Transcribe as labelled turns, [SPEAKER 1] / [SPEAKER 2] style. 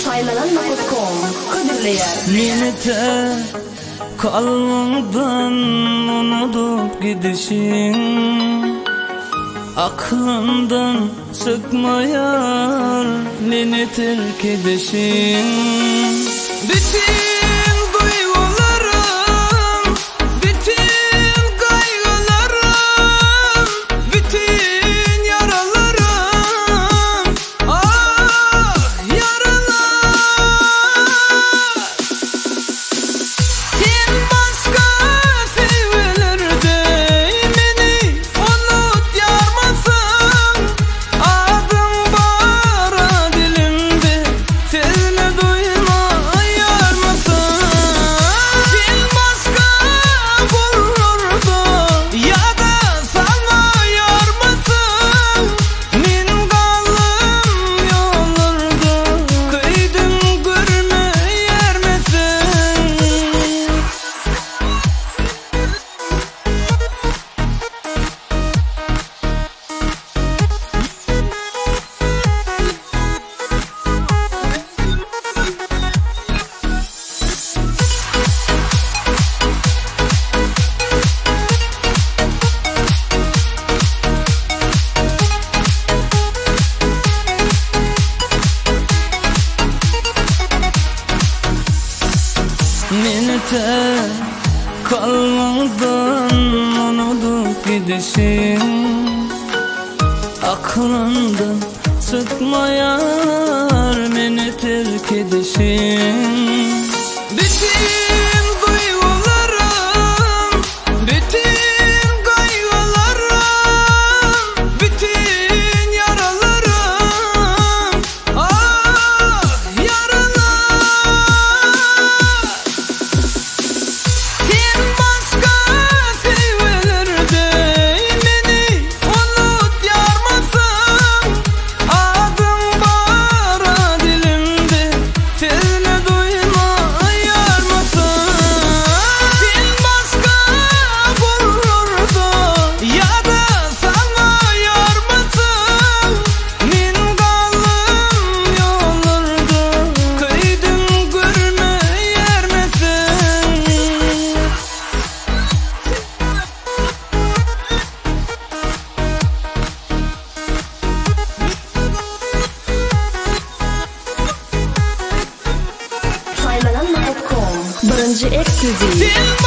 [SPEAKER 1] Çaylanan.com ödülleyer.
[SPEAKER 2] Minete kalmadan unutup gidişin, aklımdan çıkmayar beni terk edişin. Bütün duygularım, bütün kaygılarım, bütün yaralarım, ah yaralar. Sen başka sevilerde beni unut yarmasın. Adım bara dilimde, seni duyma yarmasın. Sen başka bulurdu ya da sana yarmasın. Men kalım yollarda, kıydım görme yermesin. Minete kalmadan unutup gidişin, aklımdan çıkmayar beni terk edişin. Bütün duygularım, bütün kaygılarım, bütün yaralarım, ah yaralar. Sen başka sevilerde beni unut yarmasın. Adım bara dilimde, seni duyma yarmasın. Sen başka bulurdu ya da sana yarmasın. Men kalım yollarda, kıydım görme yermesin.
[SPEAKER 1] Çaylanan.com birinci ekskluziv.